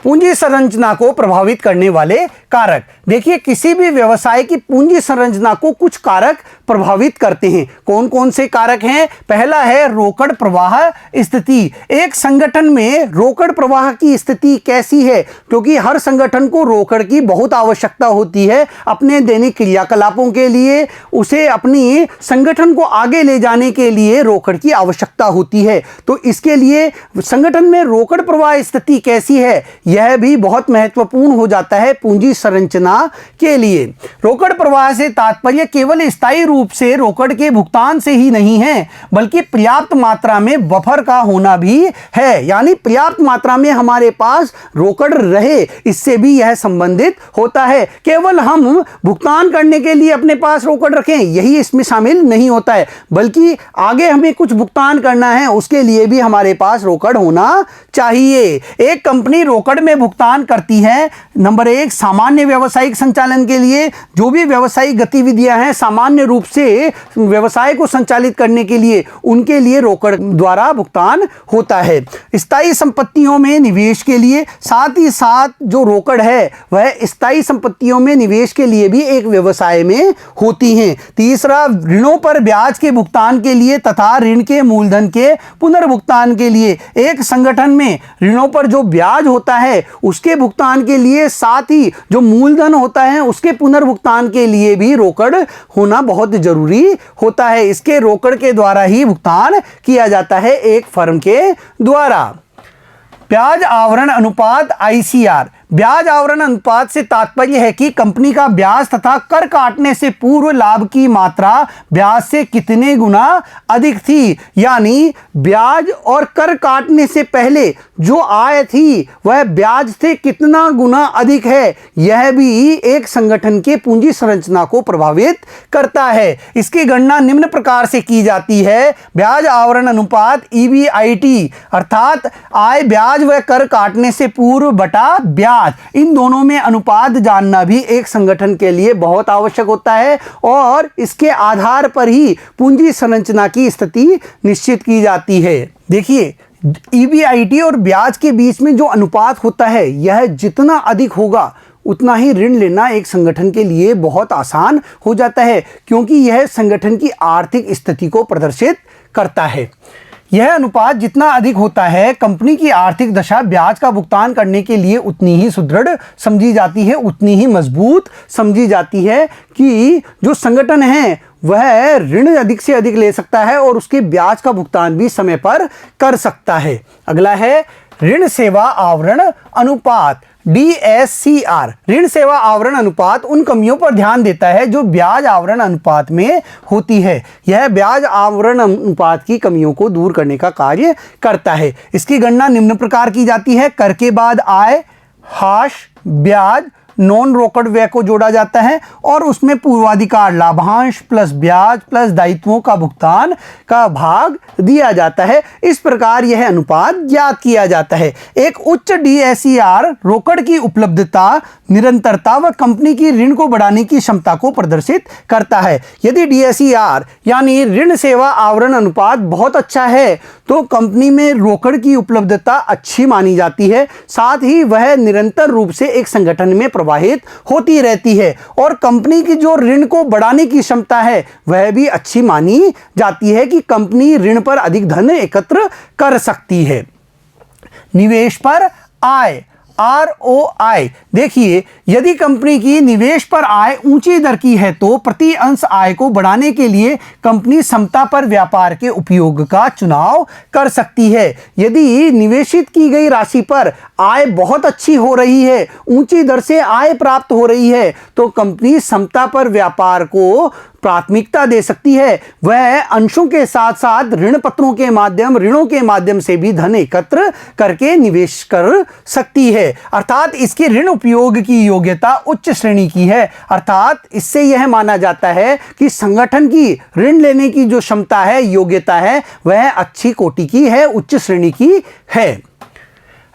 S1: पूंजी संरचना को प्रभावित करने वाले कारक। देखिए, किसी भी व्यवसाय की पूंजी संरचना को कुछ कारक प्रभावित करते हैं। कौन कौन से कारक हैं? पहला है रोकड़ प्रवाह स्थिति। एक संगठन में रोकड़ प्रवाह की स्थिति कैसी है? क्योंकि हर संगठन को रोकड़ की बहुत आवश्यकता होती है अपने दैनिक क्रियाकलापों के लिए। उसे अपनी संगठन को आगे ले जाने के लिए रोकड़ की आवश्यकता होती है। तो इसके लिए संगठन में रोकड़ प्रवाह स्थिति कैसी है, यह भी बहुत महत्वपूर्ण हो जाता है पूंजी संरचना के लिए। रोकड़ प्रवाह से तात्पर्य केवल स्थायी रूप से रोकड़ के भुगतान से ही नहीं है, बल्कि पर्याप्त मात्रा में बफर का होना भी है, यानी पर्याप्त मात्रा में हमारे पास रोकड़ रहे, इससे भी यह संबंधित होता है। केवल हम भुगतान करने के लिए अपने पास रोकड़ रखें, यही इसमें शामिल नहीं होता है, बल्कि आगे हमें कुछ भुगतान करना है उसके लिए भी हमारे पास रोकड़ होना चाहिए। एक कंपनी रोकड़ में भुगतान करती है, नंबर 1, सामान्य व्यावसायिक संचालन के लिए। जो भी व्यावसायिक गतिविधियां हैं सामान्य रूप से व्यवसाय को संचालित करने के लिए, उनके लिए रोकड़ द्वारा भुगतान होता है। स्थायी संपत्तियों में निवेश के लिए, साथ ही साथ जो रोकड़ है वह स्थायी संपत्तियों में निवेश के लिए भी एक व्यवसाय में होती हैं। तीसरा, ऋणों पर ब्याज के भुगतान के लिए तथा ऋण के मूलधन के पुनर्भुगतान के लिए। एक संगठन में ऋणों पर जो ब्याज होता है उसके भुगतान के लिए, साथ ही जो मूलधन होता है उसके पुनर्भुगतान के लिए भी रोकड़ होना बहुत जरूरी होता है। इसके रोकड़ के द्वारा ही भुगतान किया जाता है एक फर्म के द्वारा। ब्याज आवरण अनुपात ICR। ब्याज आवरण अनुपात से तात्पर्य है कि कंपनी का ब्याज तथा कर काटने से पूर्व लाभ की मात्रा ब्याज से कितने गुना अधिक थी, यानी ब्याज और कर काटने से पहले जो आय थी वह ब्याज से कितना गुना अधिक है। यह भी एक संगठन के पूंजी संरचना को प्रभावित करता है। इसकी गणना निम्न प्रकार से की जाती है। ब्याज आवरण अनुपात EBIT, अर्थात आय ब्याज व कर काटने से पूर्व बटा ब्याज। इन दोनों में अनुपात जानना भी एक संगठन के लिए बहुत आवश्यक होता है और इसके आधार पर ही पूंजी संरचना की स्थिति निश्चित की जाती है। देखिए, EBIT और ब्याज के बीच में जो अनुपात होता है यह जितना अधिक होगा उतना ही ऋण लेना एक संगठन के लिए बहुत आसान हो जाता है, क्योंकि यह संगठन की आर्थिक स्थिति को प्रदर्शित करता है। यह अनुपात जितना अधिक होता है, कंपनी की आर्थिक दशा ब्याज का भुगतान करने के लिए उतनी ही सुदृढ़ समझी जाती है, उतनी ही मजबूत समझी जाती है कि जो संगठन है वह ऋण अधिक से अधिक ले सकता है और उसके ब्याज का भुगतान भी समय पर कर सकता है। अगला है ऋण सेवा आवरण अनुपात, DSCR। ऋण सेवा आवरण अनुपात उन कमियों पर ध्यान देता है जो ब्याज आवरण अनुपात में होती है। यह ब्याज आवरण अनुपात की कमियों को दूर करने का कार्य करता है। इसकी गणना निम्न प्रकार की जाती है। कर के बाद आय हाश ब्याज नॉन रोकड़ व्यय को जोड़ा जाता है और उसमें पूर्वाधिकार लाभांश प्लस ब्याज प्लस दायित्वों का भुगतान का भाग दिया जाता है। इस प्रकार यह अनुपात ज्ञात किया जाता है। एक उच्च DSCR रोकड़ की उपलब्धता, निरंतरता व कंपनी की ऋण को बढ़ाने की क्षमता को प्रदर्शित करता है। यदि DSCR यानी ऋण सेवा आवरण अनुपात बहुत अच्छा है तो कंपनी में रोकड़ की उपलब्धता अच्छी मानी जाती है, साथ ही वह निरंतर रूप से एक संगठन में प्रवाहित होती रहती है और कंपनी की जो ऋण को बढ़ाने की क्षमता है वह भी अच्छी मानी जाती है कि कंपनी ऋण पर अधिक धन एकत्र कर सकती है। निवेश पर आय ROI। देखिए, यदि कंपनी की निवेश पर आय ऊंची दर की है तो प्रति अंश आय को बढ़ाने के लिए कंपनी समता पर व्यापार के उपयोग का चुनाव कर सकती है। यदि निवेशित की गई राशि पर आय बहुत अच्छी हो रही है, ऊंची दर से आय प्राप्त हो रही है, तो कंपनी समता पर व्यापार को प्राथमिकता दे सकती है। वह अंशों के साथ साथ ऋणों के माध्यम से भी धन एकत्र करके निवेश कर सकती है। अर्थात इसके ऋण उपयोग की योग्यता उच्च श्रेणी की है। अर्थात इससे यह माना जाता है कि संगठन की ऋण लेने की जो क्षमता है, योग्यता है, वह अच्छी कोटि की है, उच्च श्रेणी की है।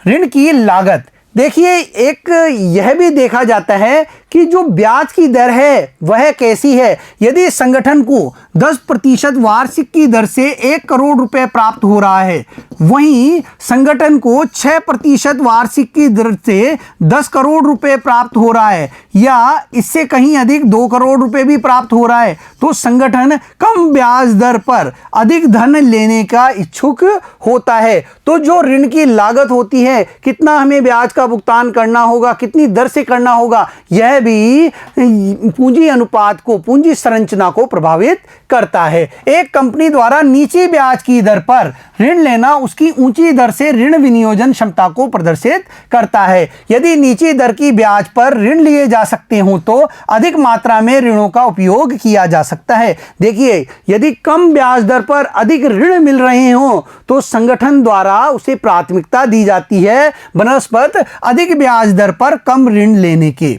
S1: ऋण की लागत, देखिए, एक यह भी देखा जाता है कि जो ब्याज की दर है वह कैसी है। यदि संगठन को 10% वार्षिक की दर से 1 करोड़ रुपए प्राप्त हो रहा है, वहीं संगठन को 6% वार्षिक की दर से 10 करोड़ रुपए प्राप्त हो रहा है, या इससे कहीं अधिक 2 करोड़ रुपए भी प्राप्त हो रहा है, तो संगठन कम ब्याज दर पर अधिक धन लेने का इच्छुक होता है। तो जो ऋण की लागत होती है, कितना हमें ब्याज का भुगतान करना होगा, कितनी दर से करना होगा, यह भी पूंजी अनुपात को, पूंजी संरचना को प्रभावित करता है। एक कंपनी द्वारा नीची ब्याज की दर पर ऋण लेना उसकी ऊंची दर से ऋण विनियोजन क्षमता को प्रदर्शित करता है। यदि नीची दर की ब्याज पर ऋण लिए जा सकते हो तो अधिक मात्रा में ऋणों का उपयोग किया जा सकता है। देखिए, यदि कम ब्याज दर पर अधिक ऋण मिल रहे हो तो संगठन द्वारा उसे प्राथमिकता दी जाती है बनस्पत अधिक ब्याज दर पर कम ऋण लेने के।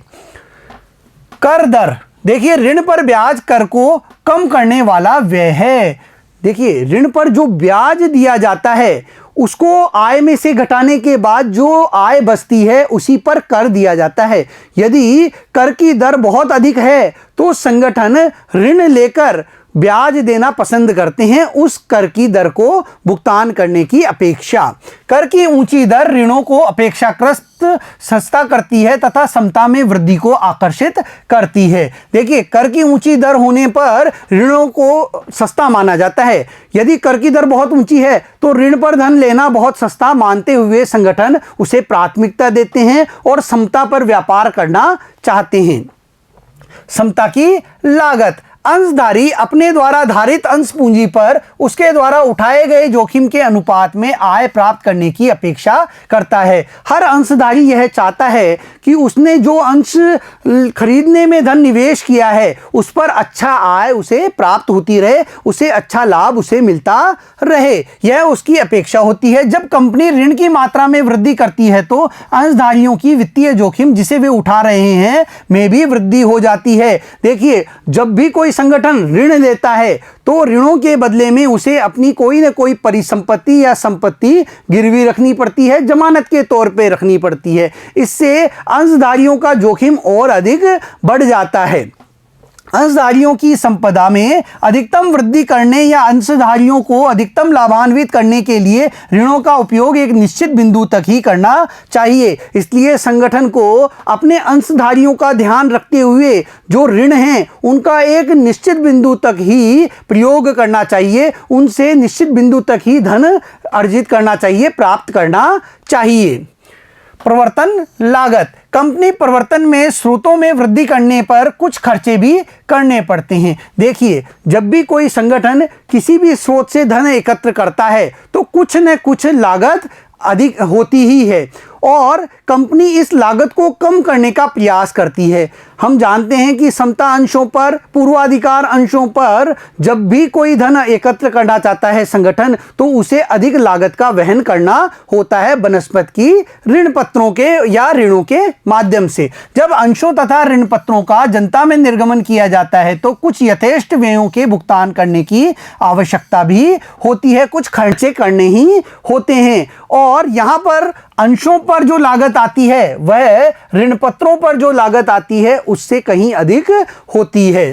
S1: कर दर, देखिए, ऋण पर ब्याज कर को कम करने वाला व्यय है। देखिए, ऋण पर जो ब्याज दिया जाता है उसको आय में से घटाने के बाद जो आय बचती है उसी पर कर दिया जाता है। यदि कर की दर बहुत अधिक है तो संगठन ऋण लेकर ब्याज देना पसंद करते हैं उस कर की दर को भुगतान करने की अपेक्षा। कर की ऊंची दर ऋणों को अपेक्षाकृत सस्ता करती है तथा समता में वृद्धि को आकर्षित करती है। देखिए, कर की ऊंची दर होने पर ऋणों को सस्ता माना जाता है। यदि कर की दर बहुत ऊंची है तो ऋण पर धन लेना बहुत सस्ता मानते हुए संगठन उसे प्राथमिकता देते हैं और समता पर व्यापार करना चाहते हैं। समता की लागत, अंशधारी अपने द्वारा धारित अंश पूंजी पर उसके द्वारा उठाए गए जोखिम के अनुपात में आय प्राप्त करने की अपेक्षा करता है। हर अंशधारी यह चाहता है कि उसने जो अंश खरीदने में धन निवेश किया है उस पर अच्छा आय उसे प्राप्त होती रहे, उसे अच्छा लाभ उसे मिलता रहे, यह उसकी अपेक्षा होती है। जब कंपनी ऋण की मात्रा में वृद्धि करती है तो अंशधारियों की वित्तीय जोखिम जिसे वे उठा रहे हैं में भी वृद्धि हो जाती है। देखिए, जब भी कोई संगठन ऋण लेता है तो ऋणों के बदले में उसे अपनी कोई न कोई परिसंपत्ति या संपत्ति गिरवी रखनी पड़ती है, जमानत के तौर पे रखनी पड़ती है। इससे अंशधारियों का जोखिम और अधिक बढ़ जाता है। अंशधारियों की संपदा में अधिकतम वृद्धि करने या अंशधारियों को अधिकतम लाभान्वित करने के लिए ऋणों का उपयोग एक निश्चित बिंदु तक ही करना चाहिए। इसलिए संगठन को अपने अंशधारियों का ध्यान रखते हुए जो ऋण हैं उनका एक निश्चित बिंदु तक ही प्रयोग करना चाहिए, उनसे निश्चित बिंदु तक ही धन अर्जित करना चाहिए, प्राप्त करना चाहिए। प्रवर्तन लागत, कंपनी प्रवर्तन में स्रोतों में वृद्धि करने पर कुछ खर्चे भी करने पड़ते हैं। देखिए, जब भी कोई संगठन किसी भी स्रोत से धन एकत्र करता है तो कुछ न कुछ लागत अधिक होती ही है और कंपनी इस लागत को कम करने का प्रयास करती है। हम जानते हैं कि समता अंशों पर, पूर्वाधिकार अंशों पर जब भी कोई धन एकत्र करना चाहता है संगठन तो उसे अधिक लागत का वहन करना होता है बनस्पत की ऋण पत्रों के या ऋणों के माध्यम से। जब अंशों तथा ऋण पत्रों का जनता में निर्गमन किया जाता है तो कुछ यथेष्ट व्ययों के भुगतान करने की आवश्यकता भी होती है, कुछ खर्चे करने ही होते हैं। और यहाँ पर अंशों पर जो लागत आती है वह ऋण पत्रों पर जो लागत आती है उससे कहीं अधिक होती है।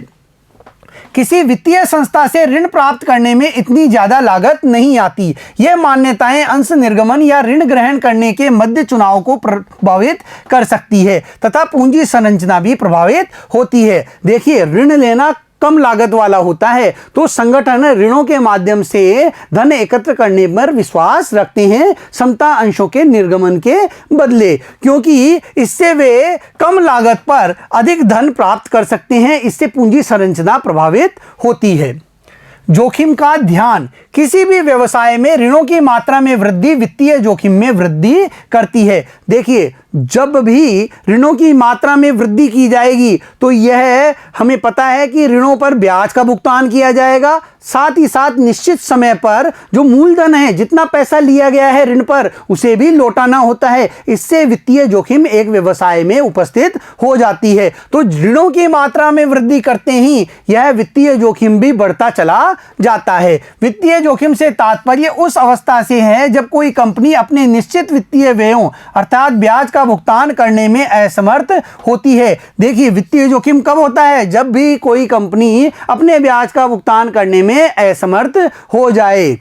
S1: किसी वित्तीय संस्था से ऋण प्राप्त करने में इतनी ज्यादा लागत नहीं आती। यह मान्यताएं अंश निर्गमन या ऋण ग्रहण करने के मध्य चुनाव को प्रभावित कर सकती है तथा पूंजी संरचना भी प्रभावित होती है। देखिए, ऋण लेना कम लागत वाला होता है। तो संगठन ऋणों के माध्यम से धन एकत्र करने पर विश्वास रखते हैं समता अंशों के निर्गमन के बदले, क्योंकि इससे वे कम लागत पर अधिक धन प्राप्त कर सकते हैं। इससे पूंजी संरचना प्रभावित होती है। जोखिम का ध्यान, किसी भी व्यवसाय में ऋणों की मात्रा में वृद्धि वित्तीय जोखिम में वृद्धि करती है। देखिए, जब भी ऋणों की मात्रा में वृद्धि की जाएगी तो यह हमें पता है कि ऋणों पर ब्याज का भुगतान किया जाएगा, साथ ही साथ निश्चित समय पर जो मूलधन है, जितना पैसा लिया गया है ऋण पर, उसे भी लौटाना होता है। इससे वित्तीय जोखिम एक व्यवसाय में उपस्थित हो जाती है। तो ऋणों की मात्रा में वृद्धि करते ही यह वित्तीय जोखिम भी बढ़ता चला जाता है। वित्तीय जोखिम से तात्पर्य उस अवस्था से है जब कोई कंपनी अपने निश्चित वित्तीय व्ययों अर्थात ब्याज का भुगतान करने में असमर्थ होती है। देखिए, वित्तीय जोखिम कब होता है? जब भी कोई कंपनी अपने ब्याज का भुगतान करने में असमर्थ हो जाए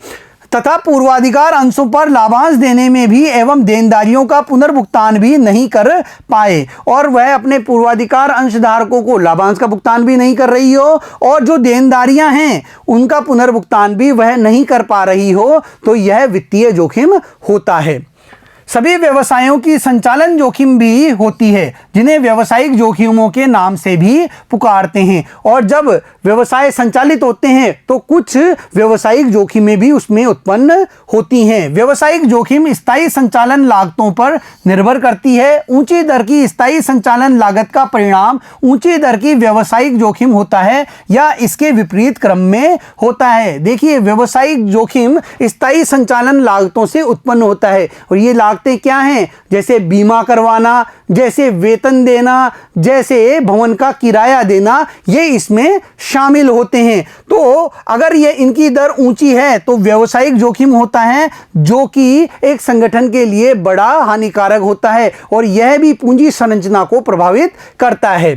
S1: तथा पूर्वाधिकार अंशों पर लाभांश देने में भी एवं देनदारियों का पुनर्भुगतान भी नहीं कर पाए, और वह अपने पूर्वाधिकार अंशधारकों को लाभांश का भुगतान भी नहीं कर रही हो और जो देनदारियां हैं उनका पुनर्भुगतान भी वह नहीं कर पा रही हो, तो यह वित्तीय जोखिम होता है। सभी व्यवसायों की संचालन जोखिम भी होती है, जिन्हें व्यावसायिक जोखिमों के नाम से भी पुकारते हैं। और जब व्यवसाय संचालित होते हैं तो कुछ व्यावसायिक जोखिमें भी उसमें उत्पन्न होती हैं। व्यावसायिक जोखिम स्थायी संचालन लागतों पर निर्भर करती है। ऊंची दर की स्थायी संचालन लागत का परिणाम ऊंची दर की व्यावसायिक जोखिम होता है या इसके विपरीत क्रम में होता है। देखिए, व्यावसायिक जोखिम स्थायी संचालन लागतों से उत्पन्न होता है, और ये लागतें क्या हैं? जैसे बीमा करवाना, जैसे वेतन देना, जैसे भवन का किराया देना, ये इसमें शामिल होते हैं। तो अगर ये इनकी दर ऊंची है तो व्यावसायिक जोखिम होता है, जो कि एक संगठन के लिए बड़ा हानिकारक होता है, और यह भी पूंजी संरचना को प्रभावित करता है।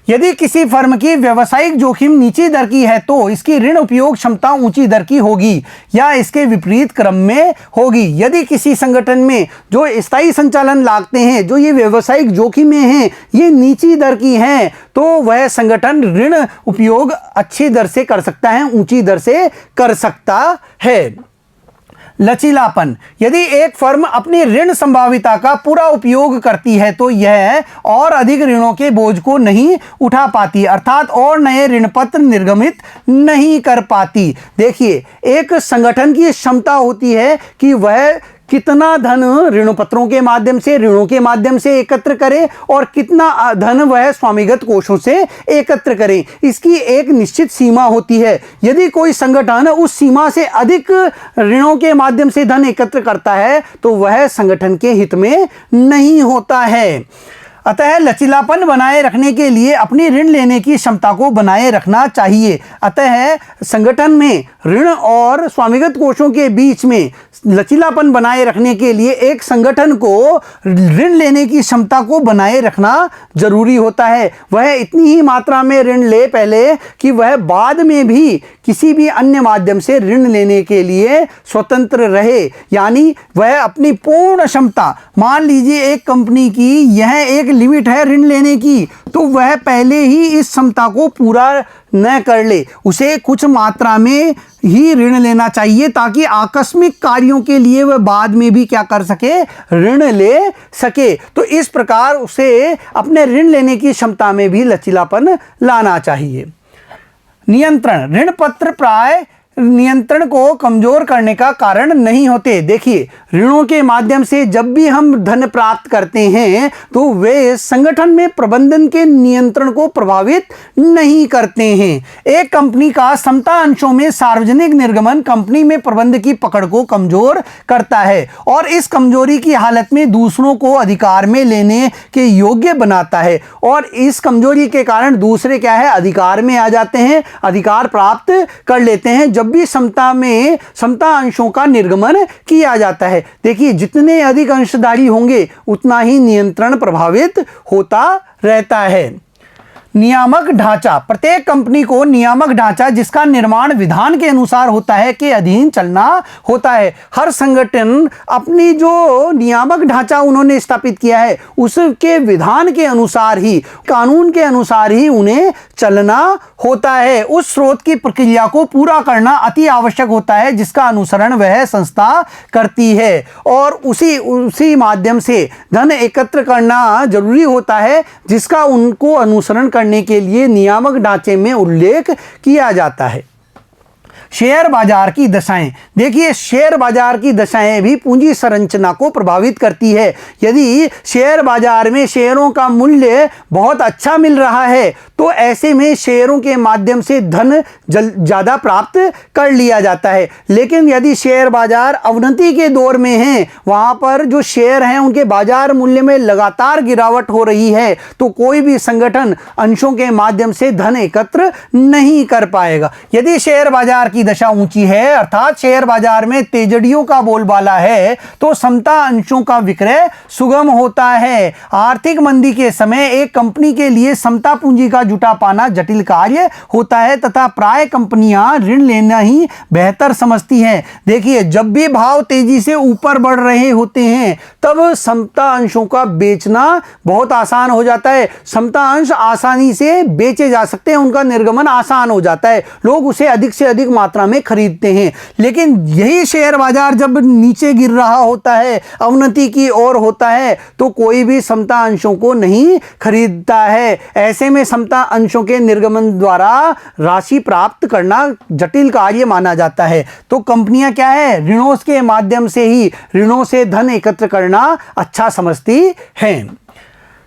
S1: यदि किसी फर्म की व्यावसायिक जोखिम नीची दर की है तो इसकी ऋण उपयोग क्षमता ऊंची दर की होगी या इसके विपरीत क्रम में होगी। यदि किसी संगठन में जो स्थायी संचालन लागतें हैं, जो ये व्यावसायिक जोखिमें हैं, ये नीची दर की हैं, तो वह संगठन ऋण उपयोग अच्छी दर से कर सकता है, ऊंची दर से कर सकता है। लचीलापन, यदि एक फर्म अपनी ऋण संभाविता का पूरा उपयोग करती है तो यह और अधिक ऋणों के बोझ को नहीं उठा पाती, अर्थात और नए ऋण पत्र निर्गमित नहीं कर पाती। देखिए, एक संगठन की क्षमता होती है कि वह कितना धन ऋण पत्रों के माध्यम से, ऋणों के माध्यम से एकत्र करे और कितना धन वह स्वामिगत कोषों से एकत्र करे। इसकी एक निश्चित सीमा होती है। यदि कोई संगठन उस सीमा से अधिक ऋणों के माध्यम से धन एकत्र करता है तो वह संगठन के हित में नहीं होता है। अतः लचीलापन बनाए रखने के लिए अपनी ऋण लेने की क्षमता को बनाए रखना चाहिए। अतः संगठन में ऋण और स्वामिगत कोषों के बीच में लचीलापन बनाए रखने के लिए एक संगठन को ऋण लेने की क्षमता को बनाए रखना जरूरी होता है। वह इतनी ही मात्रा में ऋण ले पहले कि वह बाद में भी किसी भी अन्य माध्यम से ऋण लेने के लिए स्वतंत्र रहे, यानी वह अपनी पूर्ण क्षमता, मान लीजिए एक कंपनी की यह एक लिमिट है ऋण लेने की, तो वह पहले ही इस क्षमता को पूरा न कर ले, उसे कुछ मात्रा में ही ऋण लेना चाहिए ताकि आकस्मिक कार्यों के लिए वह बाद में भी क्या कर सके, ऋण ले सके। तो इस प्रकार उसे अपने ऋण लेने की क्षमता में भी लचीलापन लाना चाहिए। नियंत्रण, ऋण पत्र प्राय नियंत्रण को कमजोर करने का कारण नहीं होते। देखिए, ऋणों के माध्यम से जब भी हम धन प्राप्त करते हैं तो वे संगठन में प्रबंधन के नियंत्रण को प्रभावित नहीं करते हैं। एक कंपनी का समता अंशों में सार्वजनिक निर्गमन कंपनी में प्रबंधन की पकड़ को कमजोर करता है और इस कमजोरी की हालत में दूसरों को अधिकार में लेने के योग्य बनाता है, और इस कमजोरी के कारण दूसरे क्या है, अधिकार में आ जाते हैं, अधिकार प्राप्त कर लेते हैं जब भी समता अंशों का निर्गमन किया जाता है। देखिए, जितने अधिक अंशधारी होंगे उतना ही नियंत्रण प्रभावित होता रहता है। नियामक ढांचा, प्रत्येक कंपनी को नियामक ढांचा जिसका निर्माण विधान के अनुसार होता है के अधीन चलना होता है। हर संगठन अपनी जो नियामक ढांचा उन्होंने स्थापित किया है उसके विधान के अनुसार ही, कानून के अनुसार ही उन्हें चलना होता है। उस स्रोत की प्रक्रिया को पूरा करना अति आवश्यक होता है जिसका अनुसरण वह संस्था करती है और उसी माध्यम से धन एकत्र करना जरूरी होता है जिसका उनको अनुसरण करने के लिए नियामक ढांचे में उल्लेख किया जाता है। शेयर बाजार की दशाएं, देखिए शेयर बाजार की दशाएं भी पूंजी संरचना को प्रभावित करती है। यदि शेयर बाजार में शेयरों का मूल्य बहुत अच्छा मिल रहा है तो ऐसे में शेयरों के माध्यम से धन ज़्यादा प्राप्त कर लिया जाता है। लेकिन यदि शेयर बाजार अवनति के दौर में है, वहाँ पर जो शेयर हैं उनके बाजार मूल्य में लगातार गिरावट हो रही है, तो कोई भी संगठन अंशों के माध्यम से धन एकत्र नहीं कर पाएगा। यदि शेयर बाजार की दशा ऊंची है अर्थात शेयर बाजार में तेजड़ियों का बोलबाला है तो समता अंशों का विक्रय सुगम होता है। आर्थिक मंदी के समय एक कंपनी के लिए समता पूंजी का जुटा पाना जटिल कार्य होता है तथा प्राय कंपनियां ऋण लेना ही बेहतर समझती हैं। देखिए जब भी भाव तेजी से ऊपर बढ़ रहे होते हैं तब समता अंशों का बेचना बहुत आसान हो जाता है। समता अंश आसानी से बेचे जा सकते हैं, उनका निर्गमन आसान हो जाता है, लोग उसे अधिक से अधिक मात्रा में खरीदते हैं। लेकिन यही शेयर बाजार जब नीचे गिर रहा होता है, अवनति की ओर होता है, तो कोई भी समता अंशों को नहीं खरीदता है। ऐसे में समता अंशों के निर्गमन द्वारा राशि प्राप्त करना जटिल कार्य माना जाता है। तो कंपनियां क्या है, ऋणों के माध्यम से ही ऋणों से धन एकत्र करना अच्छा समझती हैं।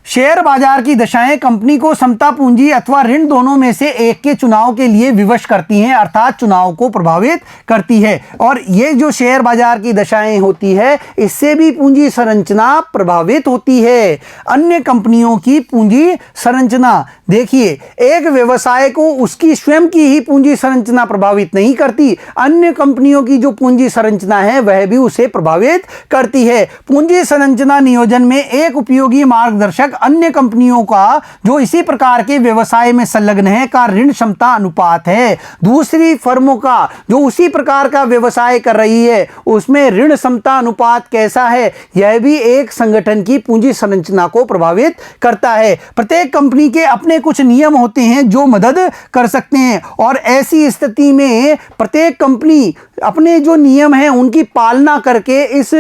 S1: शेयर बाजार की दशाएं कंपनी को समता पूंजी अथवा ऋण दोनों में से एक के चुनाव के लिए विवश करती हैं अर्थात चुनाव को प्रभावित करती है। और ये जो शेयर बाजार की दशाएं होती है इससे भी पूंजी संरचना प्रभावित होती है। अन्य कंपनियों की पूंजी संरचना, देखिए एक व्यवसाय को उसकी स्वयं की ही पूंजी संरचना प्रभावित नहीं करती, अन्य कंपनियों की जो पूंजी संरचना है वह भी उसे प्रभावित करती है। पूंजी संरचना नियोजन में एक उपयोगी मार्गदर्शक अन्य कंपनियों का जो इसी प्रकार के व्यवसाय में संलग्न है का ऋण क्षमता अनुपात है। दूसरी फर्मों का जो उसी प्रकार का व्यवसाय कर रही है उसमें ऋण क्षमता अनुपात कैसा है, यह भी एक संगठन की पूंजी संरचना को प्रभावित करता है। प्रत्येक कंपनी के अपने कुछ नियम होते हैं जो मदद कर सकते हैं और ऐसी स्थिति में प्रत्येक कंपनी अपने जो नियम हैं उनकी पालना करके इस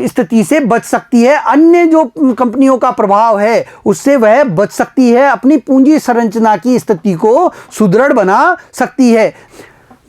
S1: स्थिति से बच सकती है। अन्य जो कंपनियों का प्रभाव है उससे वह बच सकती है, अपनी पूंजी संरचना की स्थिति को सुदृढ़ बना सकती है।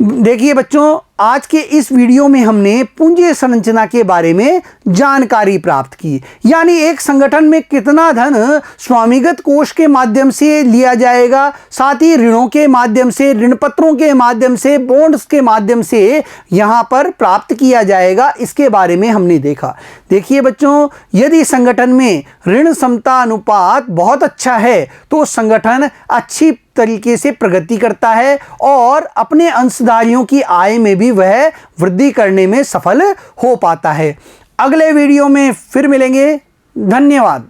S1: देखिए बच्चों, आज के इस वीडियो में हमने पूंजी संरचना के बारे में जानकारी प्राप्त की, यानी एक संगठन में कितना धन स्वामिगत कोष के माध्यम से लिया जाएगा, साथ ही ऋणों के माध्यम से, ऋण पत्रों के माध्यम से, बॉन्ड्स के माध्यम से यहां पर प्राप्त किया जाएगा, इसके बारे में हमने देखा। देखिए बच्चों, यदि संगठन में ऋण क्षमता अनुपात बहुत अच्छा है तो संगठन अच्छी तरीके से प्रगति करता है और अपने अंशधारियों की आय में भी वह वृद्धि करने में सफल हो पाता है। अगले वीडियो में फिर मिलेंगे। धन्यवाद।